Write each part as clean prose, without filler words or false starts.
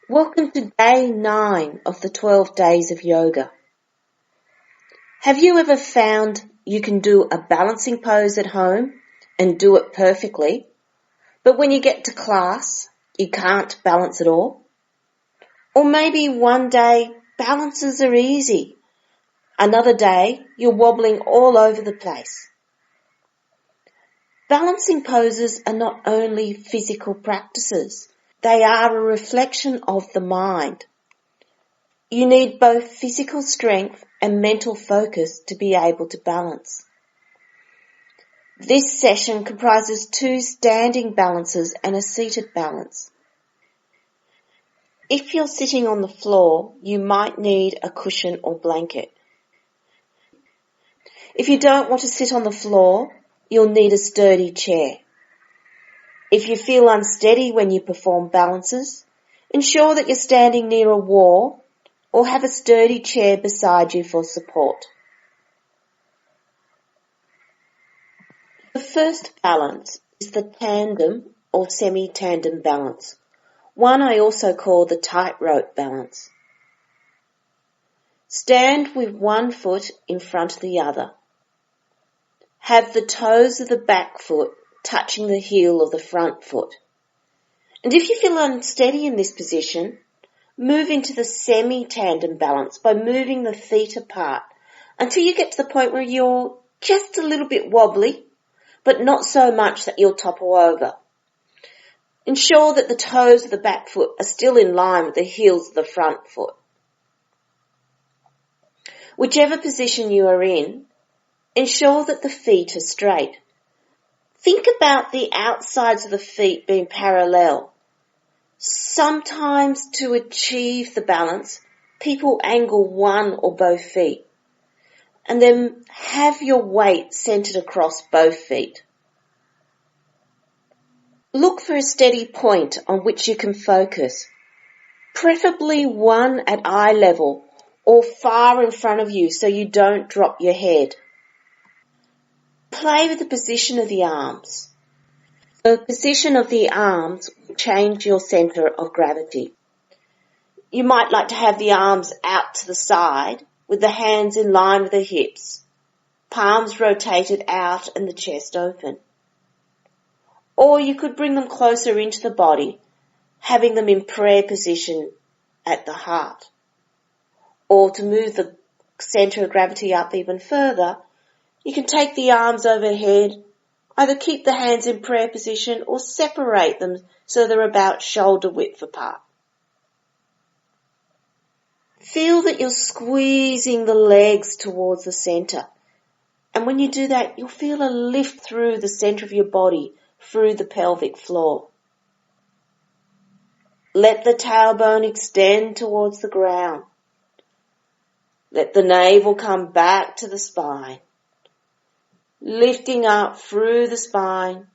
Welcome to day 9 of the 12 days of yoga. Have you ever found you can do a balancing pose at home and do it perfectly, but when you get to class, you can't balance at all? Or maybe one day balances are easy. Another day you're wobbling all over the place. Balancing poses are not only physical practices, they are a reflection of the mind. You need both physical strength and mental focus to be able to balance. This session comprises 2 standing balances and a seated balance. If you're sitting on the floor, you might need a cushion or blanket. If you don't want to sit on the floor, you'll need a sturdy chair. If you feel unsteady when you perform balances, ensure that you're standing near a wall or have a sturdy chair beside you for support. The first balance is the tandem or semi-tandem balance, one I also call the tightrope balance. Stand with one foot in front of the other. Have the toes of the back foot touching the heel of the front foot. And if you feel unsteady in this position, move into the semi-tandem balance by moving the feet apart until you get to the point where you're just a little bit wobbly, but not so much that you'll topple over. Ensure that the toes of the back foot are still in line with the heels of the front foot. Whichever position you are in, ensure that the feet are straight. Think about the outsides of the feet being parallel. Sometimes to achieve the balance, people angle one or both feet, and then have your weight centered across both feet. Look for a steady point on which you can focus, preferably one at eye level or far in front of you so you don't drop your head. Play with the position of the arms. The position of the arms will change your center of gravity. You might like to have the arms out to the side with the hands in line with the hips, palms rotated out and the chest open. Or you could bring them closer into the body, having them in prayer position at the heart. Or to move the center of gravity up even further, you can take the arms overhead, either keep the hands in prayer position or separate them so they're about shoulder width apart. Feel that you're squeezing the legs towards the center. And when you do that, you'll feel a lift through the center of your body, through the pelvic floor. Let the tailbone extend towards the ground. Let the navel come back to the spine. Lifting up through the spine,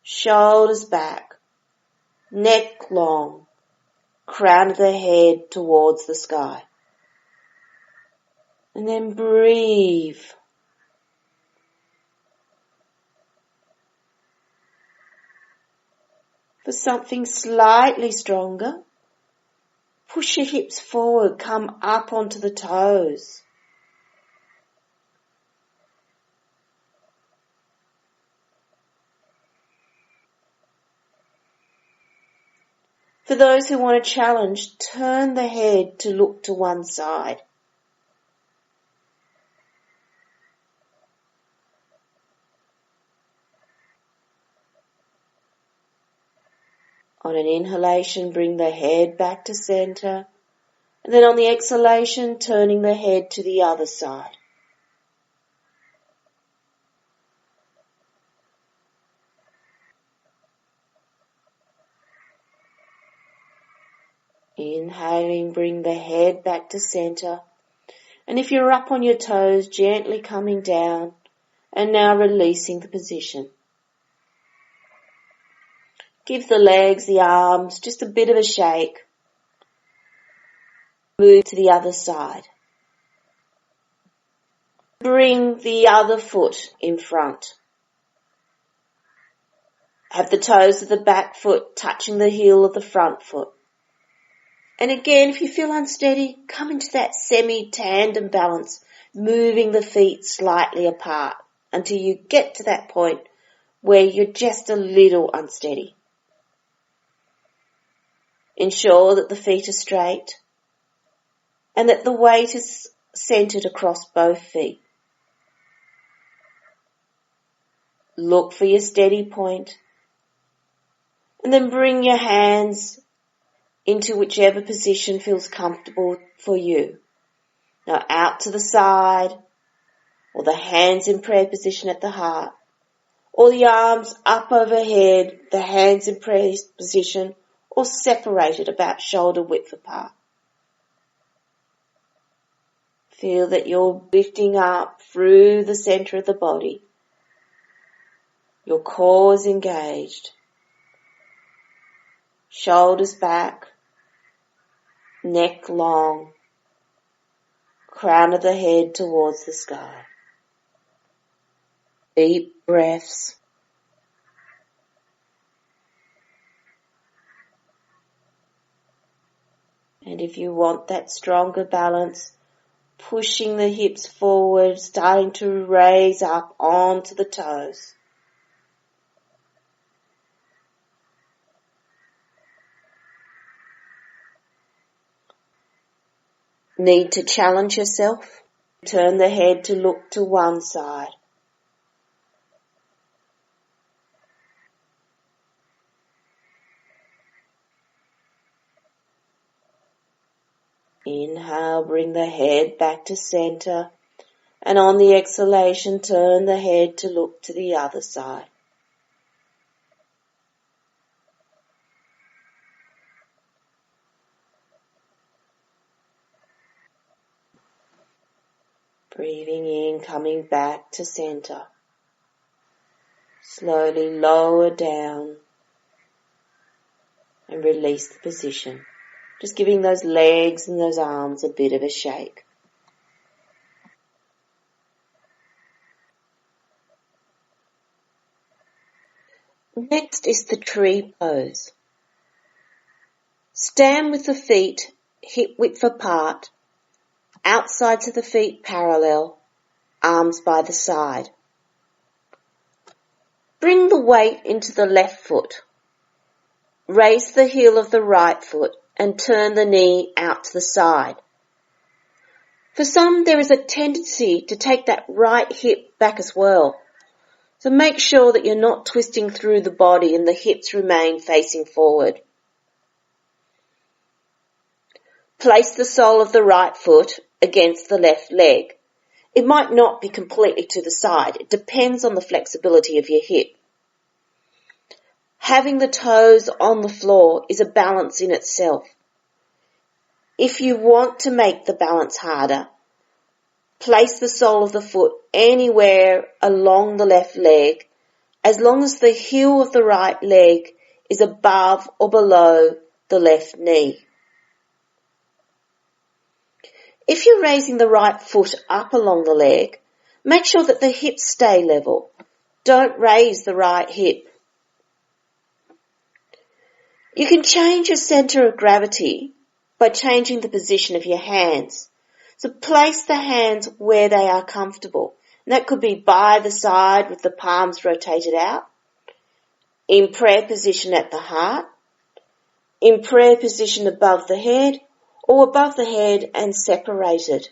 shoulders back, neck long, crown of the head towards the sky. And then breathe. For something slightly stronger, push your hips forward, come up onto the toes. For those who want a challenge, turn the head to look to one side. On an inhalation, bring the head back to center, and then on the exhalation, turning the head to the other side. Inhaling, bring the head back to center. And if you're up on your toes, gently coming down and now releasing the position. Give the legs, the arms, just a bit of a shake. Move to the other side. Bring the other foot in front. Have the toes of the back foot touching the heel of the front foot. And again, if you feel unsteady, come into that semi-tandem balance, moving the feet slightly apart until you get to that point where you're just a little unsteady. Ensure that the feet are straight and that the weight is centered across both feet. Look for your steady point and then bring your hands into whichever position feels comfortable for you. Now out to the side, or the hands in prayer position at the heart, or the arms up overhead, the hands in prayer position, or separated about shoulder width apart. Feel that you're lifting up through the center of the body. Your core is engaged. Shoulders back, neck long, crown of the head towards the sky. Deep breaths. And if you want that stronger balance, pushing the hips forward, starting to raise up onto the toes. Need to challenge yourself? Turn the head to look to one side. Inhale, bring the head back to center, and on the exhalation, turn the head to look to the other side. Breathing in, coming back to center. Slowly lower down and release the position. Just giving those legs and those arms a bit of a shake. Next is the tree pose. Stand with the feet hip width apart, outsides of the feet parallel, arms by the side. Bring the weight into the left foot. Raise the heel of the right foot and turn the knee out to the side. For some, there is a tendency to take that right hip back as well. So make sure that you're not twisting through the body and the hips remain facing forward. Place the sole of the right foot against the left leg. It might not be completely to the side. It depends on the flexibility of your hip. Having the toes on the floor is a balance in itself. If you want to make the balance harder, place the sole of the foot anywhere along the left leg, as long as the heel of the right leg is above or below the left knee. If you're raising the right foot up along the leg, make sure that the hips stay level. Don't raise the right hip. You can change your center of gravity by changing the position of your hands. So place the hands where they are comfortable. And that could be by the side with the palms rotated out, in prayer position at the heart, in prayer position above the head, or above the head and separated.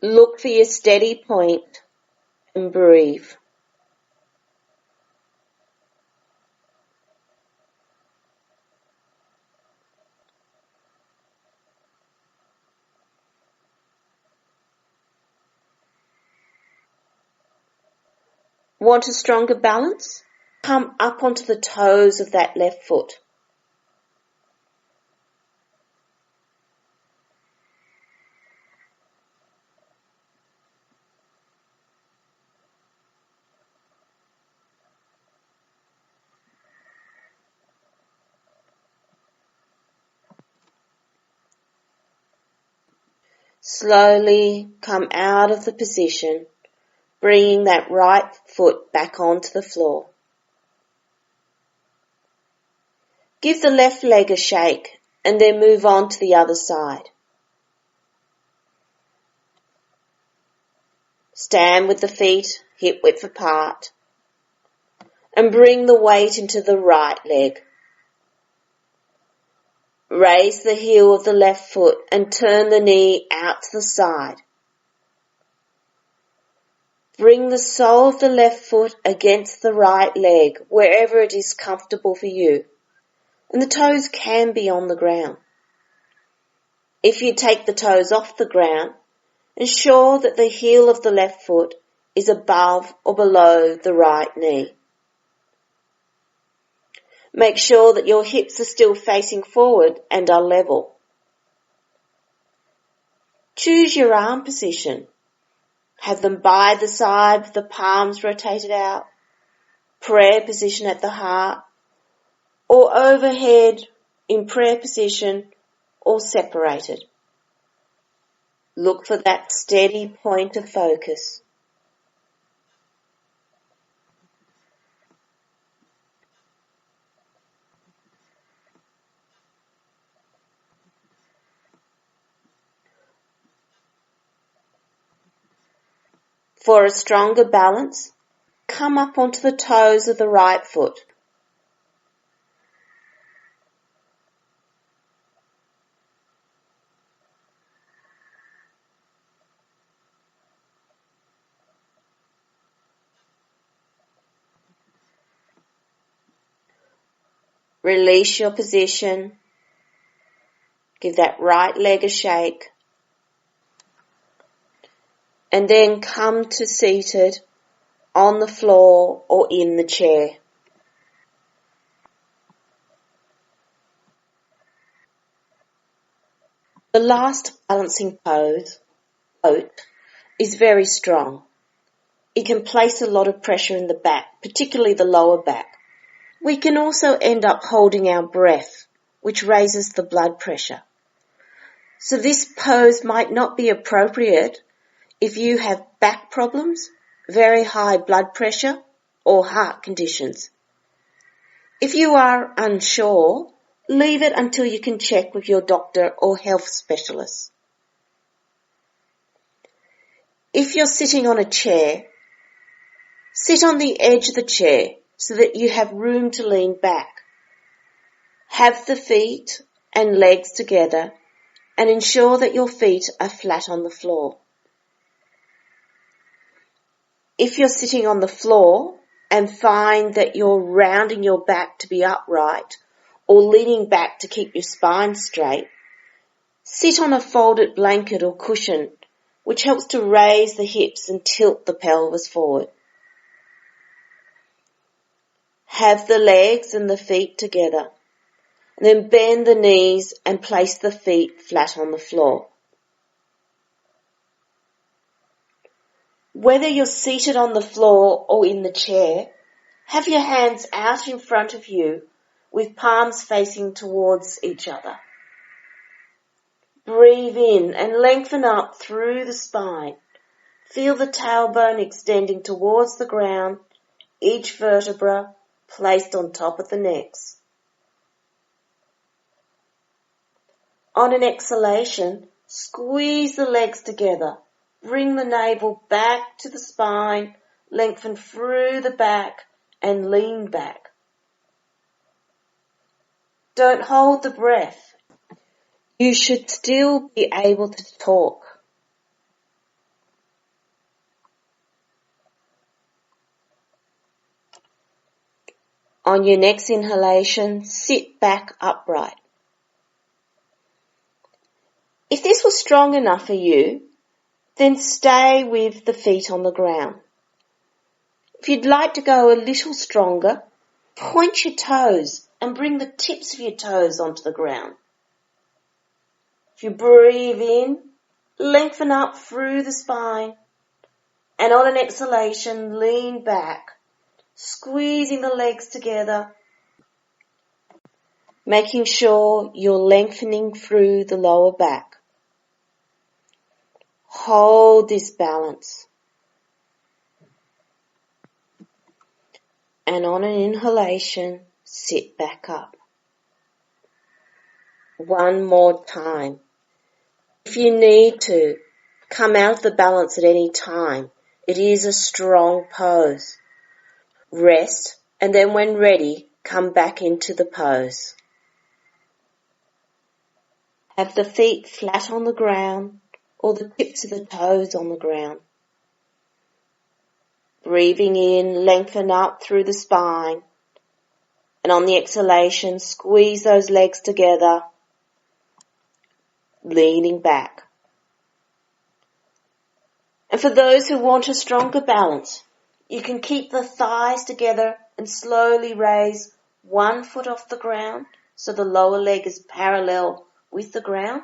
Look for your steady point and breathe. Want a stronger balance? Come up onto the toes of that left foot. Slowly come out of the position, bringing that right foot back onto the floor. Give the left leg a shake and then move on to the other side. Stand with the feet hip width apart and bring the weight into the right leg. Raise the heel of the left foot and turn the knee out to the side. Bring the sole of the left foot against the right leg wherever it is comfortable for you, and the toes can be on the ground. If you take the toes off the ground, ensure that the heel of the left foot is above or below the right knee. Make sure that your hips are still facing forward and are level. Choose your arm position. Have them by the side with the palms rotated out, prayer position at the heart, or overhead in prayer position, or separated. Look for that steady point of focus. For a stronger balance, come up onto the toes of the right foot. Release your position. Give that right leg a shake. And then come to seated on the floor or in the chair. The last balancing pose, float, is very strong. It can place a lot of pressure in the back, particularly the lower back. We can also end up holding our breath, which raises the blood pressure. So this pose might not be appropriate if you have back problems, very high blood pressure, or heart conditions. If you are unsure, leave it until you can check with your doctor or health specialist. If you're sitting on a chair, sit on the edge of the chair so that you have room to lean back. Have the feet and legs together and ensure that your feet are flat on the floor. If you're sitting on the floor and find that you're rounding your back to be upright or leaning back to keep your spine straight, sit on a folded blanket or cushion, which helps to raise the hips and tilt the pelvis forward. Have the legs and the feet together, and then bend the knees and place the feet flat on the floor. Whether you're seated on the floor or in the chair, have your hands out in front of you with palms facing towards each other. Breathe in and lengthen up through the spine. Feel the tailbone extending towards the ground, each vertebra placed on top of the next. On an exhalation, squeeze the legs together. Bring the navel back to the spine, lengthen through the back and lean back. Don't hold the breath. You should still be able to talk. On your next inhalation, sit back upright. If this was strong enough for you, then stay with the feet on the ground. If you'd like to go a little stronger, point your toes and bring the tips of your toes onto the ground. If you breathe in, lengthen up through the spine, and on an exhalation, lean back, squeezing the legs together, making sure you're lengthening through the lower back. Hold this balance. And on an inhalation, sit back up. One more time. If you need to, come out of the balance at any time. It is a strong pose. Rest, and then when ready, come back into the pose. Have the feet flat on the ground or the tips of the toes on the ground. Breathing in, lengthen up through the spine. And on the exhalation, squeeze those legs together, leaning back. And for those who want a stronger balance, you can keep the thighs together and slowly raise one foot off the ground so the lower leg is parallel with the ground.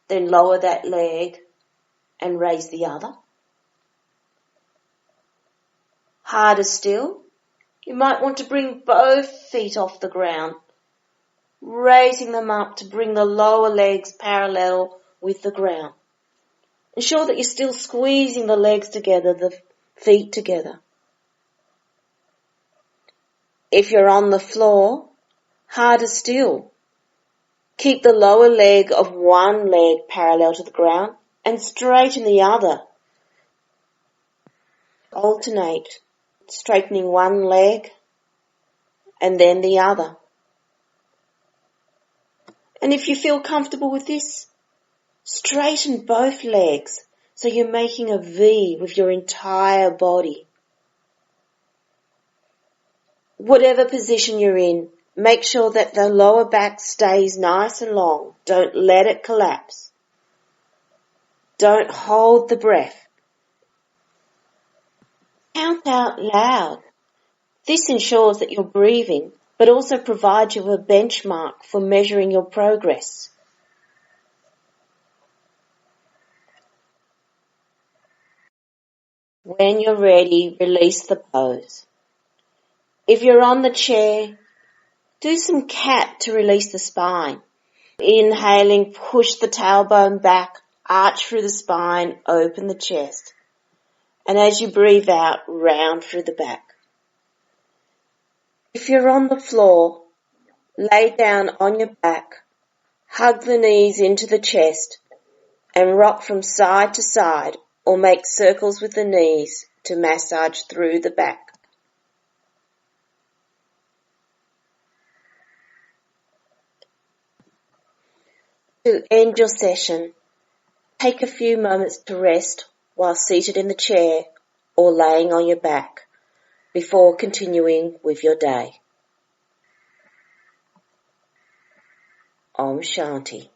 Then lower that leg and raise the other. Harder still, you might want to bring both feet off the ground, raising them up to bring the lower legs parallel with the ground. Ensure that you're still squeezing the legs together, the feet together. If you're on the floor, harder still. Keep the lower leg of one leg parallel to the ground and straighten the other. Alternate, straightening one leg and then the other. And if you feel comfortable with this, straighten both legs so you're making a V with your entire body. Whatever position you're in, make sure that the lower back stays nice and long. Don't let it collapse. Don't hold the breath. Count out loud. This ensures that you're breathing, but also provides you with a benchmark for measuring your progress. When you're ready, release the pose. If you're on the chair, do some cat to release the spine. Inhaling, push the tailbone back, arch through the spine, open the chest. And as you breathe out, round through the back. If you're on the floor, lay down on your back, hug the knees into the chest, and rock from side to side or make circles with the knees to massage through the back. To end your session, take a few moments to rest while seated in the chair or laying on your back before continuing with your day. Om Shanti.